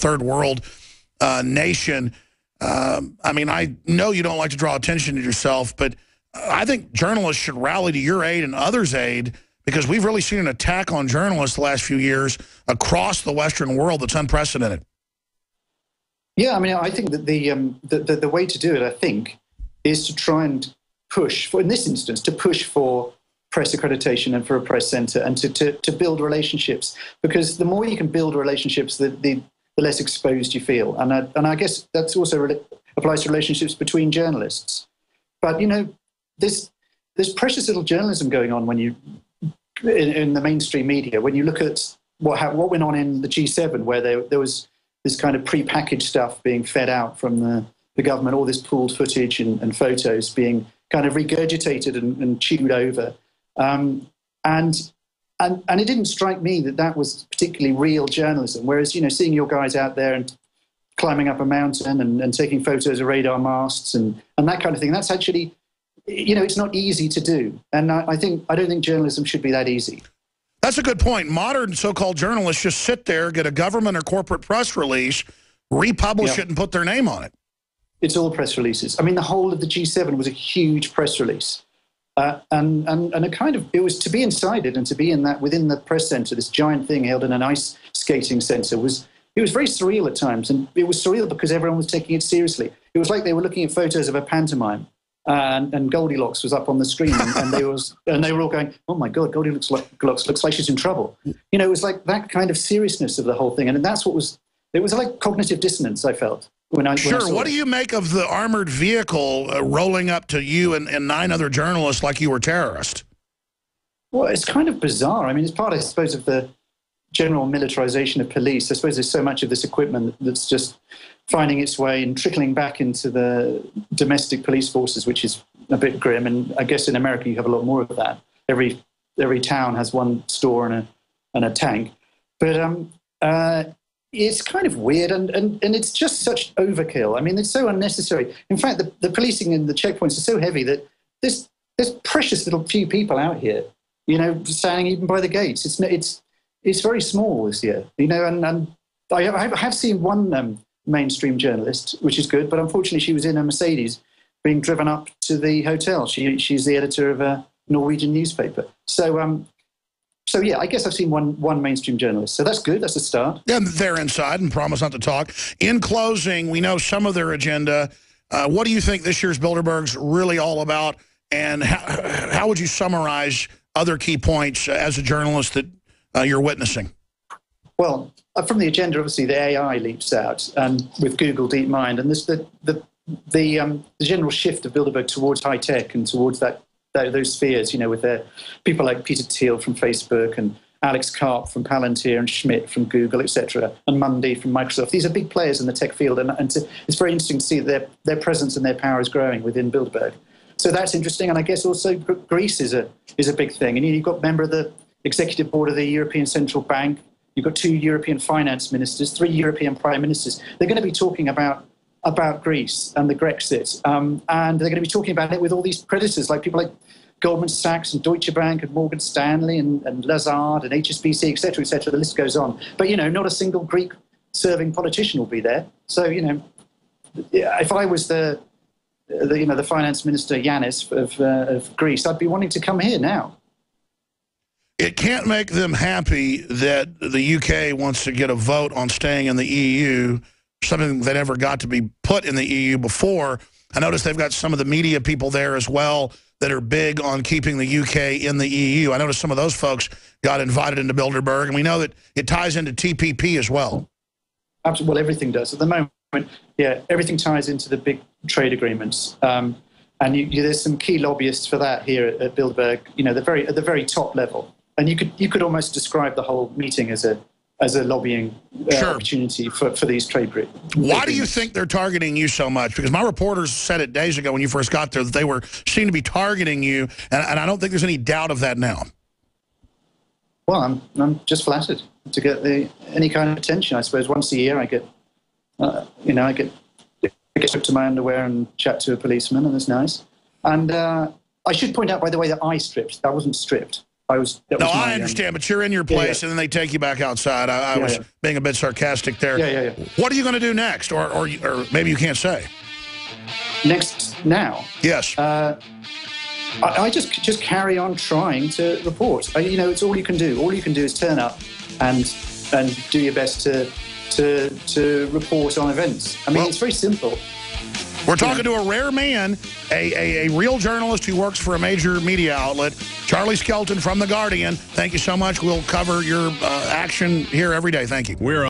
third world nation. I mean, I know you don't like to draw attention to yourself, but I think journalists should rally to your aid and others' aid, because we've really seen an attack on journalists the last few years across the Western world that's unprecedented. Yeah, I mean, I think that the way to do it, I think, is to try and push for, in this instance, to push for press accreditation and for a press center, and to build relationships, because the more you can build relationships, the less exposed you feel. And I guess that's also applies to relationships between journalists. But, you know, there's precious little journalism going on when you in the mainstream media. When you look at what went on in the G7, where there was this kind of prepackaged stuff being fed out from the government, all this pooled footage and photos being kind of regurgitated and chewed over. And it didn't strike me that was particularly real journalism. Whereas, you know, seeing your guys out there and climbing up a mountain and taking photos of radar masts and that kind of thing, that's actually, you know, it's not easy to do. And I don't think journalism should be that easy. That's a good point. Modern so-called journalists just sit there, get a government or corporate press release, republish it, and put their name on it. It's all press releases. I mean, the whole of the G7 was a huge press release. And a kind of, it was to be inside it and to be in that, within the press center, this giant thing held in an ice skating center, it was very surreal at times. And it was surreal because everyone was taking it seriously. It was like they were looking at photos of a pantomime. And Goldilocks was up on the screen, and they were all going, "Oh my God, Goldilocks looks like she's in trouble." You know, it was like that kind of seriousness of the whole thing, and that's what was. It was like cognitive dissonance, I felt when I saw What do you make of the armored vehicle rolling up to you and 9 other journalists like you were terrorists? Well, it's kind of bizarre. I mean, it's part, I suppose, of the general militarization of police. I suppose there's so much of this equipment that's just finding its way and trickling back into the domestic police forces, which is a bit grim. And I guess in America you have a lot more of that. Every town has one store and a tank. But it's kind of weird, and it's just such overkill. I mean, it's so unnecessary. In fact, the policing and the checkpoints are so heavy that there's precious little few people out here, you know, standing even by the gates. It's very small this year, you know, and I have seen one mainstream journalist, which is good, but unfortunately she was in a Mercedes being driven up to the hotel. She's the editor of a Norwegian newspaper. So yeah, I guess I've seen one mainstream journalist. So that's good. That's a start. Yeah, they're inside and promise not to talk. In closing, we know some of their agenda. What do you think this year's Bilderberg's really all about? And how would you summarize other key points as a journalist that you're witnessing? Well, from the agenda, obviously the AI leaps out, with Google DeepMind, and this the general shift of Bilderberg towards high tech and towards those spheres, you know, with their people like Peter Thiel from Facebook and Alex Karp from Palantir and Schmidt from Google, etc., and Mundy from Microsoft. These are big players in the tech field, and it's very interesting to see their presence and their power is growing within Bilderberg. So that's interesting, and I guess also Greece is a big thing. And you've got a member of the executive board of the European Central Bank. You've got 2 European finance ministers, 3 European prime ministers. They're going to be talking about Greece and the Grexit, and they're going to be talking about it with all these predators, like people like Goldman Sachs and Deutsche Bank and Morgan Stanley and Lazard and HSBC, et cetera, et cetera. The list goes on. But, you know, not a single Greek-serving politician will be there. So, you know, if I was the finance minister Yanis of Greece, I'd be wanting to come here now. It can't make them happy that the UK wants to get a vote on staying in the EU, something that never got to be put in the EU before. I noticed they've got some of the media people there as well that are big on keeping the UK in the EU. I noticed some of those folks got invited into Bilderberg, and we know that it ties into TPP as well. Absolutely. Well, everything does. At the moment, yeah, everything ties into the big trade agreements. And there's some key lobbyists for that here at Bilderberg, you know, at the very top level. And you could almost describe the whole meeting as a lobbying opportunity for these trade groups. Why do you think they're targeting you so much? Because my reporters said it days ago when you first got there that they seemed to be targeting you, and I don't think there's any doubt of that now. Well, I'm just flattered to get any kind of attention. I suppose once a year I get, I get stripped to my underwear and chat to a policeman, and that's nice. And I should point out, by the way, that I stripped. I wasn't stripped. No, I understand, but you're in your place, and then they take you back outside. I was being a bit sarcastic there. Yeah. What are you going to do next, or maybe you can't say? Next now? Yes. I just carry on trying to report. It's all you can do. All you can do is turn up and do your best to report on events. I mean, it's very simple. We're talking to a rare man, a real journalist who works for a major media outlet, Charlie Skelton from The Guardian. Thank you so much. We'll cover your action here every day. Thank you.